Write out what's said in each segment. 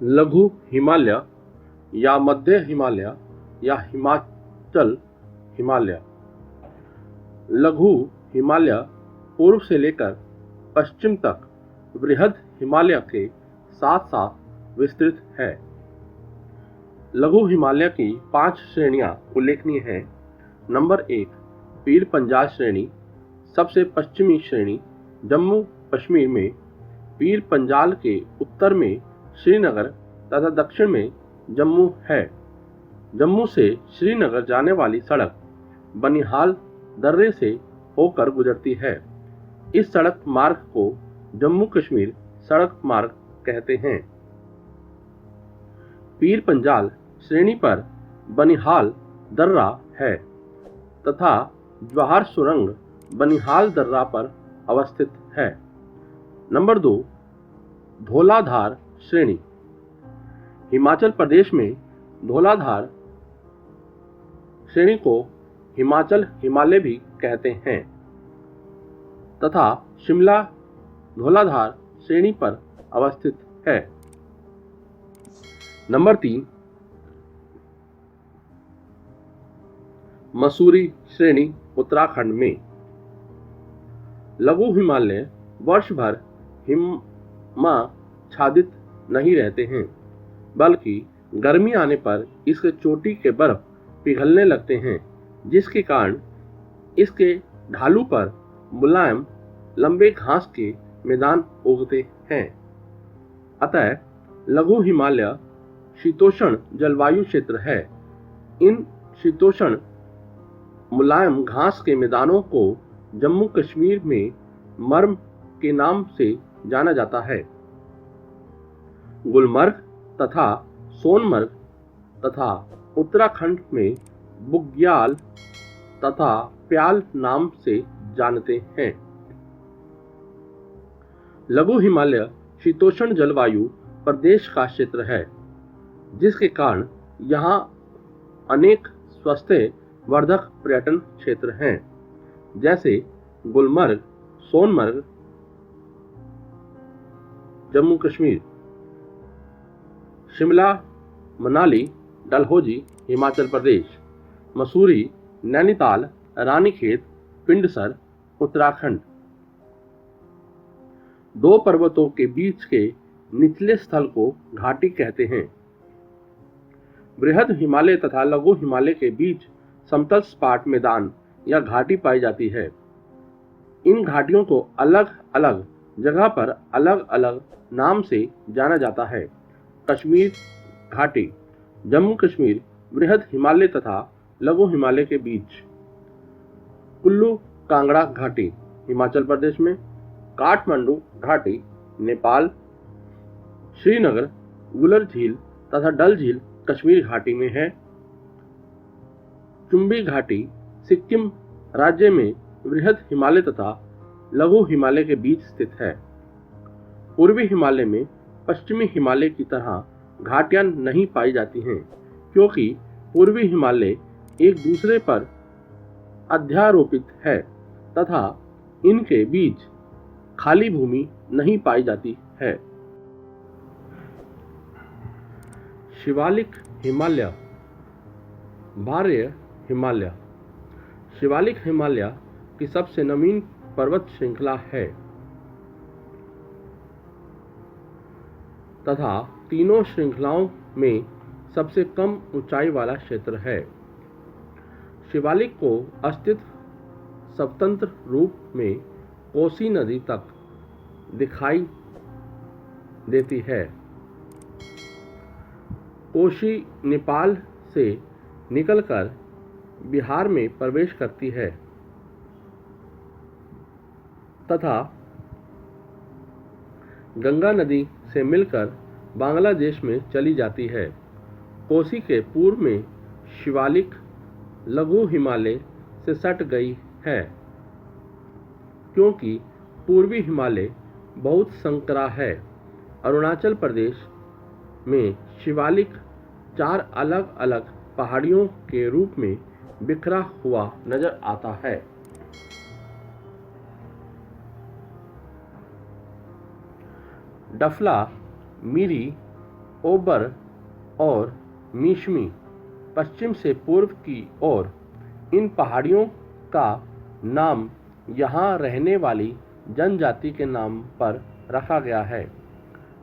लघु हिमालय या मध्य हिमालय या हिमाचल हिमालय। लघु हिमालय पूर्व से लेकर पश्चिम तक बृहद हिमालय के साथ साथ विस्तृत है। लघु हिमालय की 5 श्रेणियां उल्लेखनीय हैं। नंबर 1, पीर पंजाल श्रेणी। सबसे पश्चिमी श्रेणी जम्मू कश्मीर में पीर पंजाल के उत्तर में श्रीनगर तथा दक्षिण में जम्मू है। जम्मू से श्रीनगर जाने वाली सड़क बनिहाल दर्रे से होकर गुजरती है। इस सड़क मार्ग को जम्मू कश्मीर सड़क मार्ग कहते हैं। पीर पंजाल श्रेणी पर बनिहाल दर्रा है तथा जवाहर सुरंग बनिहाल दर्रा पर अवस्थित है। नंबर 2, धौलाधार श्रेणी। हिमाचल प्रदेश में धौलाधार श्रेणी को हिमाचल हिमालय भी कहते हैं तथा शिमला धौलाधार श्रेणी पर अवस्थित है। नंबर 3, मसूरी श्रेणी उत्तराखंड में। लघु हिमालय वर्ष भर हिमाच्छादित नहीं रहते हैं, बल्कि गर्मी आने पर इसके चोटी के बर्फ पिघलने लगते हैं, जिसके कारण इसके ढालू पर मुलायम लंबे घास के मैदान उगते हैं। अतः लघु हिमालय शीतोष्ण जलवायु क्षेत्र है। इन शीतोष्ण मुलायम घास के मैदानों को जम्मू कश्मीर में मर्म के नाम से जाना जाता है। गुलमर्ग तथा सोनमर्ग तथा उत्तराखंड में बुग्याल तथा प्याल नाम से जानते हैं। लघु हिमालय शीतोष्ण जलवायु प्रदेश का क्षेत्र है, जिसके कारण यहाँ अनेक स्वास्थ्य वर्धक पर्यटन क्षेत्र हैं, जैसे गुलमर्ग, सोनमर्ग जम्मू कश्मीर, शिमला, मनाली, डलहौजी हिमाचल प्रदेश, मसूरी, नैनीताल, रानीखेत, पिंडसर उत्तराखंड। 2 पर्वतों के बीच के निचले स्थल को घाटी कहते हैं। बृहद हिमालय तथा लघु हिमालय के बीच समतल सपाट मैदान या घाटी पाई जाती है। इन घाटियों को अलग अलग जगह पर अलग अलग नाम से जाना जाता है। कश्मीर घाटी जम्मू कश्मीर बृहद हिमालय तथा लघु हिमालय के बीच। कुल्लू कांगड़ा घाटी हिमाचल प्रदेश में। काठमांडू घाटी नेपाल। श्रीनगर, गुलर झील तथा डल झील कश्मीर घाटी में है। चुम्बी घाटी सिक्किम राज्य में बृहद हिमालय तथा लघु हिमालय के बीच स्थित है। पूर्वी हिमालय में पश्चिमी हिमालय की तरह घाटियां नहीं पाई जाती हैं, क्योंकि पूर्वी हिमालय एक दूसरे पर अध्यारोपित है तथा इनके बीच खाली भूमि नहीं पाई जाती है। शिवालिक हिमालय, भार्य हिमालय। शिवालिक हिमालय की सबसे नवीन पर्वत श्रृंखला है तथा तीनों श्रृंखलाओं में सबसे कम ऊंचाई वाला क्षेत्र है। शिवालिक को अस्तित्व स्वतंत्र रूप में कोसी नदी तक दिखाई देती है। कोसी नेपाल से निकलकर बिहार में प्रवेश करती है तथा गंगा नदी से मिलकर बांग्लादेश में चली जाती है। कोसी के पूर्व में शिवालिक लघु हिमालय से सट गई है, क्योंकि पूर्वी हिमालय बहुत संकरा है। अरुणाचल प्रदेश में शिवालिक 4 अलग अलग पहाड़ियों के रूप में बिखरा हुआ नजर आता है। डफला, मिरी, ओबर और मीशमी पश्चिम से पूर्व की ओर। इन पहाड़ियों का नाम यहाँ रहने वाली जनजाति के नाम पर रखा गया है।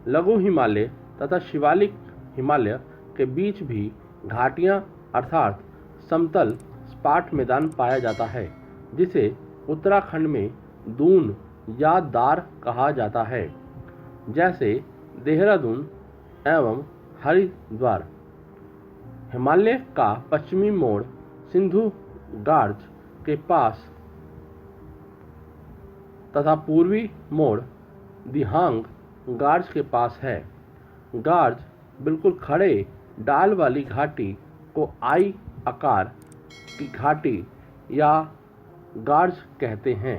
लघु हिमालय तथा शिवालिक हिमालय के बीच भी घाटियाँ अर्थात समतल सपाट मैदान पाया जाता है, जिसे उत्तराखंड में दून या दार कहा जाता है, जैसे देहरादून एवं हरिद्वार। हिमालय का पश्चिमी मोड़ सिंधु गार्ज के पास तथा पूर्वी मोड़ दिहांग गार्ज के पास है। गार्ज बिल्कुल खड़े डाल वाली घाटी को आई आकार की घाटी या गार्ज कहते हैं।